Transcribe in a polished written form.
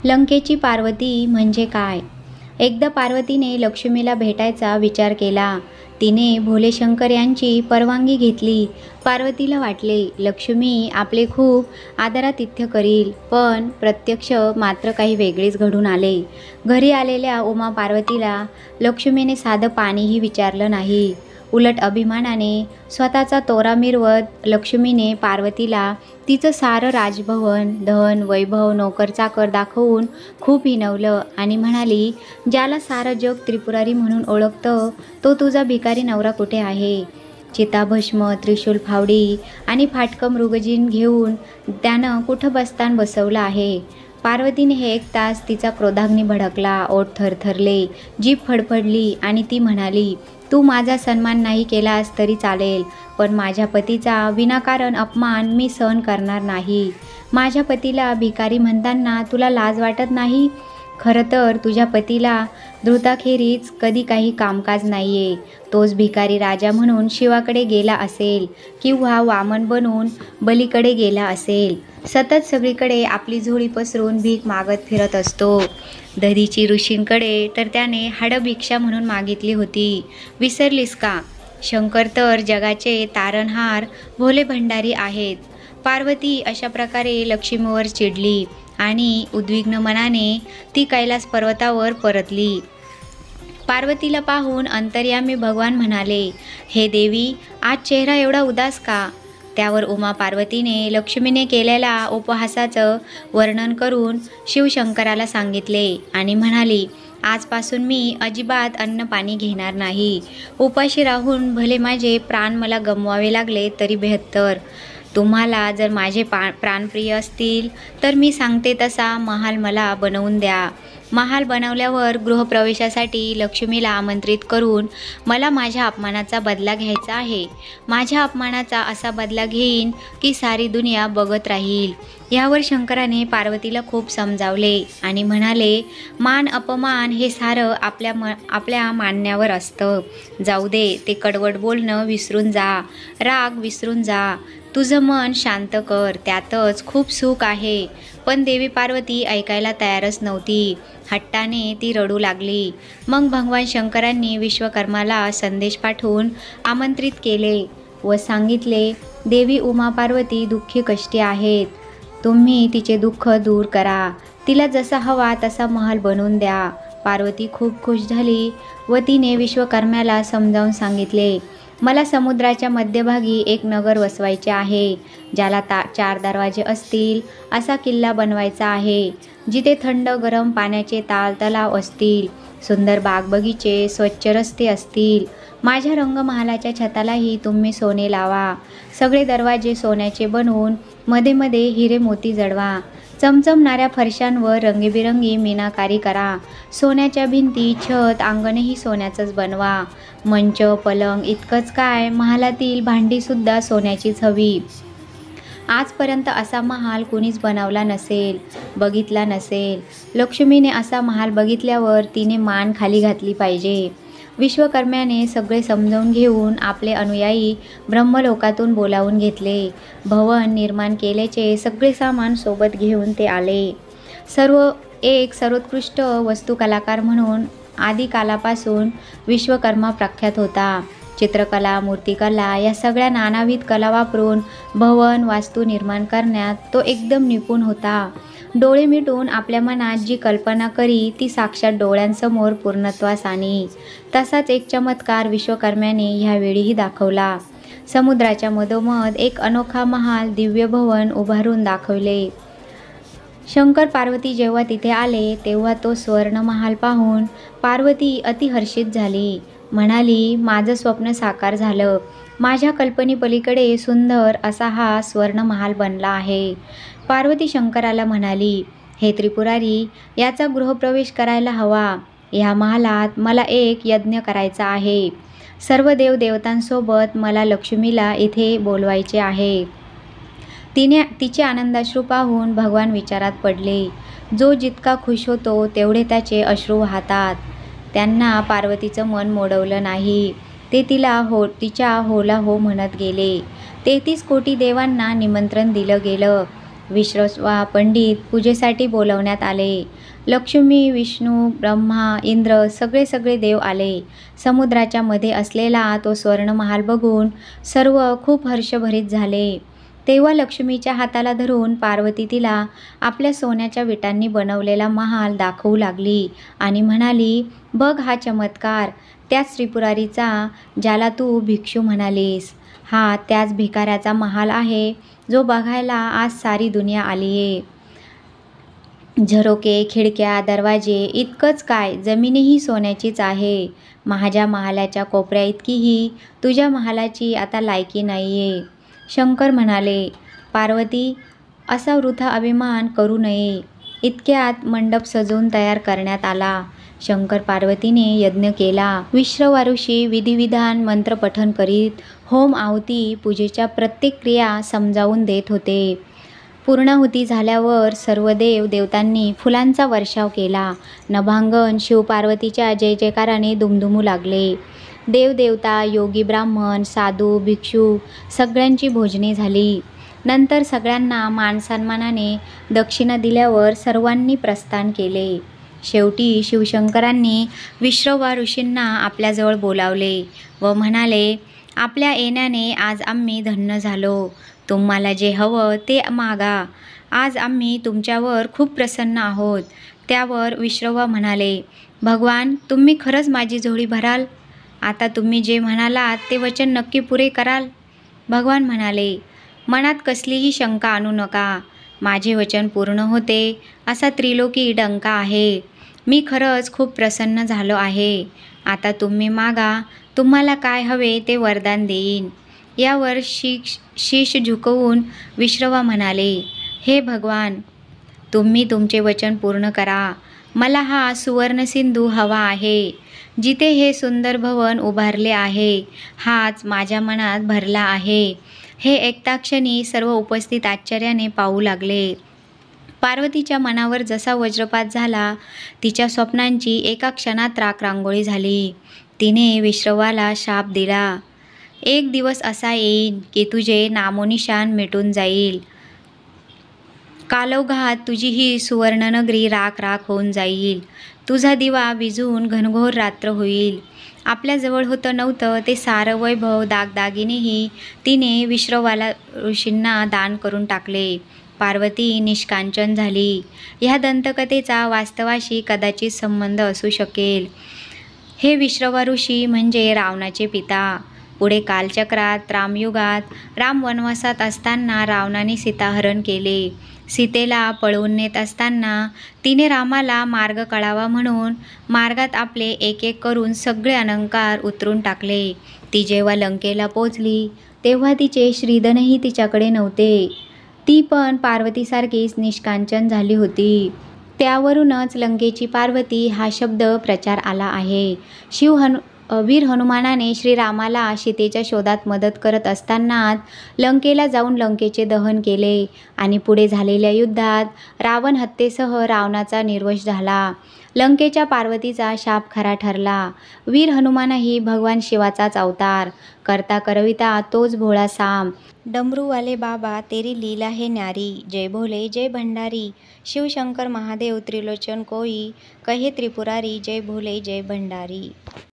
लंकेची पार्वती म्हणजे काय? एकदा पार्वतीने लक्ष्मीला भेटायचा विचार केला. तिने भोलेशंकर यांची परवानगी घेतली. पार्वतीला वाटले लक्ष्मी आपले खूप आदरातिथ्य करील, पण प्रत्यक्ष मात्र काही वेगळेच घडून आले. घरी आलेल्या उमा पार्वतीला लक्ष्मीने साधं पाणीही विचारलं नाही. उलट अभिमानाने स्वतःचा तोरा मिरवत लक्ष्मीने पार्वतीला तिचं सारं राजभवन, धन, वैभव, नोकरचाकर दाखवून खूप हिणवलं आणि म्हणाली, ज्याला सारं जग त्रिपुरारी म्हणून ओळखतं तो तुझा भिकारी नवरा कुठे आहे? चिताभस्म, त्रिशूल, फावडी आणि फाटकं मृगजीन घेऊन त्यानं कुठं बस्तान बसवलं आहे? पार्वतीने हे ऐकताच तिचा क्रोधाग्नी भडकला, ओठ थरथरले, जीभ फडफडली आणि ती म्हणाली, तू माझा सन्मान नाही केलास तरी चालेल, पण माझ्या पतीचा विनाकारण अपमान मी सहन करणार नाही. माझ्या पतीला भिकारी म्हणताना तुला लाज वाटत नाही? खरं तर तुझ्या पतीला धृताखेरीज कधी काही कामकाज नाहीये. तोच भिकारी राजा म्हणून शिवाकडे गेला असेल किंवा वामन बनून बलीकडे गेला असेल. सतत सगळीकडे आपली झोळी पसरून भीक मागत फिरत असतो. दधीची ऋषींकडे तर त्याने हाडभिक्षा म्हणून मागितली होती. विसरलीस का? शंकर तर जगाचे तारणहार भोले भंडारी आहेत. पार्वती अशा प्रकारे लक्ष्मीवर चिडली आणि उद्विग्न मनाने ती कैलास पर्वतावर परतली. पार्वतीला पाहून अंतर्यामी भगवान म्हणाले, हे देवी, आज चेहरा एवढा उदास का? त्यावर उमा पार्वतीने लक्ष्मीने केलेल्या उपहासाचं वर्णन करून शिवशंकराला सांगितले आणि म्हणाली, आजपासून मी अजिबात अन्न पाणी घेणार नाही. उपाशी राहून भले माझे प्राण मला गमवावे लागले तरी बेहत्तर. तुम्हाला जर माझे प्राणप्रिय असतील तर मी सांगते तसा महाल मला बनवून द्या. महाल बनवल्यावर गृहप्रवेशासाठी लक्ष्मीला आमंत्रित करून मला माझ्या अपमानाचा बदला घ्यायचा आहे. माझ्या अपमानाचा असा बदला घेईन की सारी दुनिया बघत राहील. यावर शंकराने पार्वतीला खूप समजावले आणि म्हणाले, मान अपमान हे सारं आपल्या मानण्यावर असतं. जाऊ दे, ते कडवट बोलणं विसरून जा, राग विसरून जा. तुझं मन शांत कर, त्यातच खूप सुख आहे. पण देवी पार्वती ऐकायला तयारच नव्हती. हट्टाने ती रडू लागली. मग भगवान शंकरांनी विश्वकर्माला संदेश पाठवून आमंत्रित केले व सांगितले, देवी उमा पार्वती दुःखी कष्टी आहेत. तुम्ही तिचे दुःख दूर करा. तिला जसा हवा तसा महल बनवून द्या. पार्वती खूप खुश झाली व तिने विश्वकर्म्याला समजावून सांगितले, मला समुद्राच्या मध्यभागी एक नगर वसवायचे आहे. ज्याला 4 दरवाजे असतील असा किल्ला बनवायचा आहे, जिथे थंड गरम पाण्याचे तलाव असतील, सुंदर बागबगीचे, स्वच्छ रस्ते असतील. माझ्या रंगमहालाच्या छतालाही तुम्ही सोने लावा. सगळे दरवाजे सोन्याचे बनवून मध्ये मध्ये हिरे मोती जडवा. चमचमणाऱ्या फरशांवर रंगीबिरंगी मीनाकारी करा. सोन्याच्या भिंती, छत, अंगणही सोन्याचंच बनवा. मंच, पलंग इतकंच काय, महालातील भांडीसुद्धा सोन्याचीच हवी. आजपर्यंत असा महाल कुणीच बनवला नसेल, बघितला नसेल. लक्ष्मीने असा महाल बघितल्यावर तिने मान खाली घातली पाहिजे. विश्वकर्म्याने सगळे समजावून घेऊन आपले अनुयायी ब्रह्मलोकातून बोलावून घेतले. भवन निर्माण केल्याचे सगळे सामान सोबत घेऊन ते आले. सर्वोत्कृष्ट वस्तुकलाकार म्हणून आदिकालापासून विश्वकर्मा प्रख्यात होता. चित्रकला, मूर्तिकला या सगळ्या नानाविध कला वापरून भवन, वास्तू निर्माण करण्यात तो एकदम निपुण होता. डोळे मिटून आपल्या मनात जी कल्पना करी ती साक्षात डोळ्यांसमोर पूर्णत्वास आणी. तसाच एक चमत्कार विश्वकर्म्याने ह्यावेळीही दाखवला. समुद्राच्या मधोमध एक अनोखा महाल, दिव्य भवन उभारून दाखवले. शंकर पार्वती जेव्हा तिथे आले तेव्हा तो स्वर्ण महाल पाहून पार्वती अतिहर्षित झाली. म्हणाली, माझं स्वप्न साकार झालं. माझ्या कल्पनेपलीकडे सुंदर असा हा स्वर्ण महाल बनला आहे. पार्वती शंकराला म्हणाली, हे त्रिपुरारी, याचा गृहप्रवेश करायला हवा. ह्या महालात मला एक यज्ञ करायचा आहे. सर्व देवदेवतांसोबत मला लक्ष्मीला इथे बोलवायचे आहे. तिचे आनंदाश्रू पाहून भगवान विचारात पडले. जो जितका खुश होतो तेवढे त्याचे अश्रू वाहतात. त्यांना पार्वतीचं मन मोडवलं नाही. ते तिच्या होला हो म्हणत गेले. 33 कोटी देवांना निमंत्रण दिलं गेलं. विश्रवा पंडित पूजेसाठी बोलवण्यात आले. लक्ष्मी, विष्णू, ब्रह्मा, इंद्र सगळे देव आले. समुद्राच्या मध्ये असलेला तो स्वर्णमहाल बघून सर्व खूप हर्षभरित झाले. तेव्हा लक्ष्मीच्या हाताला धरून पार्वती तिला आपल्या सोन्याच्या विटांनी बनवलेला महाल दाखवू लागली आणि म्हणाली, बघ हा चमत्कार, त्याच त्रिपुरारीचा ज्याला तू भिक्षू म्हणालीस. हा त्याच भिकाऱ्याचा महाल आहे जो बघायला आज सारी दुनिया आलीये. झरोके, खिडक्या, दरवाजे इतकंच काय, जमीनही सोन्याचीच आहे. माझ्या महालाच्या कोपऱ्या इतकीही तुझ्या महालाची आता लायकी नाहीये. शंकर म्हणाले, पार्वती, असा वृथा अभिमान करू नये. इतक्यात मंडप सजवून तयार करण्यात आला. शंकर पार्वतीने यज्ञ केला. विश्रवा ऋषी विधिविधान मंत्रपठण करीत होम, आहुती, पूजेच्या प्रत्येक क्रिया समजावून देत होते. पूर्णाहुती झाल्यावर सर्व देव देवतांनी फुलांचा वर्षाव केला. नभांगण शिवपार्वतीच्या जय जयकाराने दुमदुमू लागले. देवदेवता, योगी, ब्राह्मण, साधू, भिक्षू सगळ्यांची भोजने झाली. नंतर सगळ्यांना मानसन्मानाने दक्षिणा दिल्यावर सर्वांनी प्रस्थान केले. शेवटी शिवशंकरांनी विश्रवा ऋषींना आपल्याजवळ बोलावले व म्हणाले, आपल्या येण्याने आज आम्ही धन्य झालो. तुम्हाला जे हवं ते मागा. आज आम्ही तुमच्यावर खूप प्रसन्न आहोत. त्यावर विश्रवा म्हणाले, भगवान, तुम्ही खरंच माझी झोळी भराल? आता तुम्ही जे म्हणालात ते वचन नक्की पुरे कराल? भगवान म्हणाले, मनात कसलीही शंका आणू नका. माझे वचन पूर्ण होते असा त्रिलोकी डंका आहे. मी खरंच खूप प्रसन्न झालो आहे. आता तुम्ही मागा, तुम्हाला काय हवे ते वरदान देईन. यावर शीश झुकवून विश्रवा म्हणाले, हे भगवान, तुम्ही तुमचे वचन पूर्ण करा. मला हा सुवर्णसिंधू हवा आहे. जिथे हे सुंदर भवन उभारले आहे, हाच माझ्या मनात भरला आहे. हे ऐकताक्षणी सर्व उपस्थित आश्चर्याने पाहू लागले. पार्वतीच्या मनावर जसा वज्रपात झाला, तिच्या स्वप्नांची एका क्षणात राखरांगोळी झाली. तिने विश्रवाला शाप दिला, एक दिवस असा येईल की तुझे नामोनिशाण मिटून जाईल. कालौघात तुझी ही सुवर्णनगरी राख राख होऊन जाईल. तुझा दिवा विझून घनघोर रात्र होईल. आपल्याजवळ होतं नव्हतं ते सारं वैभव, दागदागिनेही तिने विश्रवाला ऋषींना दान करून टाकले. पार्वती निष्कांचन झाली. ह्या दंतकथेचा वास्तवाशी कदाचित संबंध असू शकेल. हे विश्रवा ऋषी म्हणजे रावणाचे पिता. पुढे कालचक्रात रामयुगात राम वनवासात असताना रावणाने सीताहरण केले. सीतेला पळवून नेत असताना तिने रामाला मार्ग कळावा म्हणून मार्गात आपले एक एक करून सगळे अलंकार उतरून टाकले. ती जेव्हा लंकेला पोचली तेव्हा तिचे श्रीधनही तिच्याकडे नव्हते. ती पण पार्वतीसारखीच निष्कांचन झाली होती. त्यावरूनच लंकेची पार्वती हा शब्द प्रचार आला आहे. वीर हनुमानाने श्रीरामाला सीतेच्या शोधात मदत करत असतानाच लंकेला जाऊन लंकेचे दहन केले आणि पुढे झालेल्या युद्धात रावण हत्येसह रावणाचा निर्वंश झाला. लंकेच्या पार्वतीचा शाप खरा ठरला. वीर हनुमानही भगवान शिवाचाच अवतार. करता करविता तोच भोळा साम. डमरूवाले बाबा तेरी लीला है न्यारी. जय भोले जय भंडारी. शिवशंकर महादेव त्रिलोचन कोई, कहे त्रिपुरारी. जय भोले जय भंडारी.